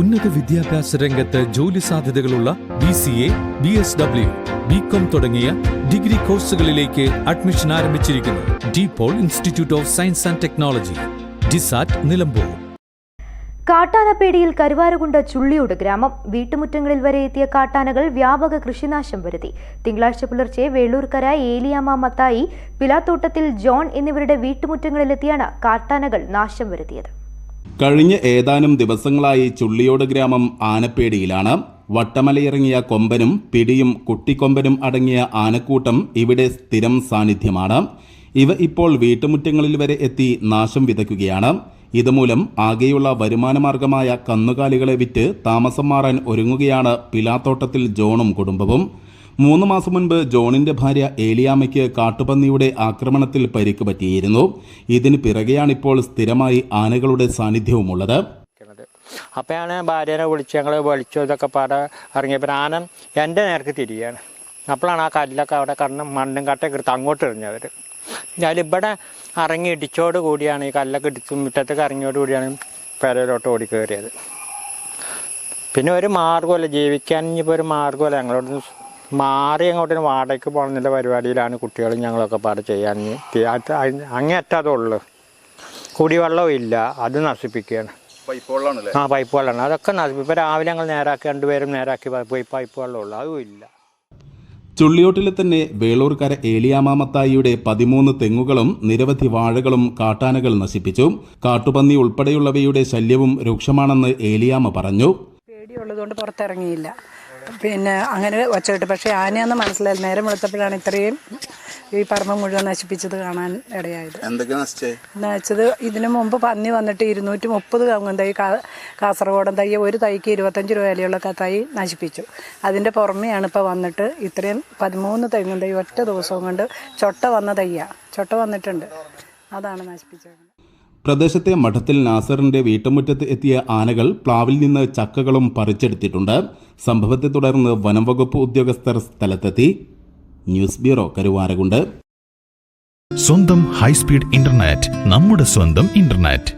ഉന്നത വിദ്യാഭ്യാസ രംഗത്ത് ജോലി സാധ്യതകളുള്ള BCA, BSW, BCom തുടങ്ങിയ ഡിഗ്രി കോഴ്സുകളിലേക്ക് അഡ്മിഷൻ ആരംഭിച്ചിരിക്കുന്നു. DPOL institute of science and technology, DISAT, Nilambur. കാട്ടാനപ്പേടിയിൽ കരുവാരകുണ്ട് ചുള്ളിയോട് ഗ്രാമം. വീട്ടുമുറ്റങ്ങളിൽ വരെ എത്തിയ കാട്ടാനകൾ വ്യാപക കൃഷിനാശം വരുത്തി. തിങ്കളാഴ്ച പുലർച്ചെ വേളൂർക്കര ഏലിയാമ്മ മത്തായി, പിലാത്തോട്ടത്തിൽ ജോൺ എന്നിവരുടെ വീട്ടുമുറ്റങ്ങളിലെത്തിയാണ് കാട്ടാനകൾ നാശം വരുത്തിയത്. കഴിഞ്ഞ ഏതാനും ദിവസങ്ങളായി ചുള്ളിയോട് ഗ്രാമം ആനപ്പേടിയിലാണ്. വട്ടമലയിറങ്ങിയ കൊമ്പനും പിടിയും കുട്ടിക്കൊമ്പനും അടങ്ങിയ ആനക്കൂട്ടം ഇവിടെ സ്ഥിരം സാന്നിധ്യമാണ്. ഇവ ഇപ്പോൾ വീട്ടുമുറ്റങ്ങളിൽ വരെ എത്തി നാശം വിതയ്ക്കുകയാണ്. ഇതുമൂലം ആകെയുള്ള വരുമാനമാർഗമായ കന്നുകാലികളെ വിറ്റ് താമസം മാറാൻ ഒരുങ്ങുകയാണ് പിലാത്തോട്ടത്തിൽ ജോണും കുടുംബവും. 3 മാസം മുൻപ് ജോണിന്റെ ഭാര്യ ഏലിയാമ്മയ്ക്ക് കാട്ടുപന്നിയുടെ ആക്രമണത്തിൽ പരിക്ക് പറ്റിയിരുന്നു. ഇതിന് പിറകെയാണിപ്പോൾ സ്ഥിരമായി ആനകളുടെ സാന്നിധ്യവുമുള്ളത്. അപ്പോഴാണ് ഭാര്യനെ വിളിച്ച് ഞങ്ങൾ വിളിച്ചു ഇതൊക്കെ പാടെ ഇറങ്ങിയപ്പോൾ ആന എൻ്റെ നേർക്ക് തിരിയാണ്. അപ്പോഴാണ് ആ കല്ലൊക്കെ അവിടെ കണ്ണ് മണ്ണും കട്ടയൊക്കെ എടുത്ത് അങ്ങോട്ട് എറിഞ്ഞവർ. ഞാനിവിടെ ഇറങ്ങി ഇടിച്ചോട് കൂടിയാണ് ഈ കല്ലൊക്കെ ഇടിച്ച് മുറ്റത്തൊക്കെ ഇറങ്ങിയോട് കൂടിയാണ് പെരയിലോട്ട് ഓടി കയറിയത്. പിന്നെ ഒരു മാർഗ്ഗമല്ല, ജീവിക്കാൻ ഇനിയിപ്പോൾ ഒരു മാർഗ്ഗമല്ല. ഞങ്ങളോട് മാറി അങ്ങോട്ട് വാടകയ്ക്ക് പോകുന്നതിൻ്റെ പരിപാടിയിലാണ് കുട്ടികളും ഞങ്ങളൊക്കെ പാടെ ചെയ്യാൻ. അങ്ങേറ്റതുള്ളൂ, കുടിവെള്ളവും ഇല്ല, അത് നശിപ്പിക്കുകയാണ്. പൈപ്പ് വെള്ളമാണ്, അതൊക്കെ നശിപ്പിക്കും. ഇപ്പോൾ രാവിലെ ഞങ്ങൾ നേരാക്കി, രണ്ടുപേരും നേരാക്കി പോയി പൈപ്പ് വെള്ളമുള്ളൂ, അതും ഇല്ല. ചുള്ളിയോട്ടിലെ തന്നെ വേളൂർക്കര ഏലിയാമ്മ മത്തായിയുടെ 13 തെങ്ങുകളും നിരവധി വാഴകളും കാട്ടാനകൾ നശിപ്പിച്ചു. കാട്ടുപന്നി ഉൾപ്പെടെയുള്ളവയുടെ ശല്യവും രൂക്ഷമാണെന്ന് ഏലിയാമ്മ പറഞ്ഞു. പേടിയുള്ളതുകൊണ്ട് പുറത്തിറങ്ങിയില്ല. പിന്നെ അങ്ങനെ വച്ചിട്ട്, പക്ഷേ ആനയാന്ന് മനസ്സിലായില്ല. നേരം വെളുത്തപ്പോഴാണ് ഇത്രയും ഈ പറമ്പ് മുഴുവൻ നശിപ്പിച്ചത് കാണാൻ ഇടയായത്. നശിച്ചത് ഇതിനു മുമ്പ് പന്നി വന്നിട്ട് 230 കവുങ്ങൻ തൈ, കാസർഗോഡൻ തൈ, ഒരു തൈക്ക് 25 രൂപ വിലയുള്ള തൈ നശിപ്പിച്ചു. അതിൻ്റെ പുറമെയാണ് ഇപ്പോൾ വന്നിട്ട് ഇത്രയും 13 തെങ്ങും തൈ ഒറ്റ ദിവസവും കൊണ്ട് ചൊട്ട വന്ന തയ്യാണ്. ചൊട്ട വന്നിട്ടുണ്ട്, അതാണ് നശിപ്പിച്ചത്. പ്രദേശത്തെ മഠത്തിൽ നാസറിന്റെ വീട്ടുമുറ്റത്ത് എത്തിയ ആനകൾ പ്ലാവിൽ നിന്ന് ചക്കകളും പറിച്ചെടുത്തിട്ടുണ്ട്. സംഭവത്തെ തുടർന്ന് വനം വകുപ്പ് ഉദ്യോഗസ്ഥർ സ്ഥലത്തെത്തി. News bureau, Karuvarakundu. സ്വന്തം ഹൈസ്പീഡ് ഇന്റർനെറ്റ്, നമ്മുടെ സ്വന്തം ഇന്റർനെറ്റ്.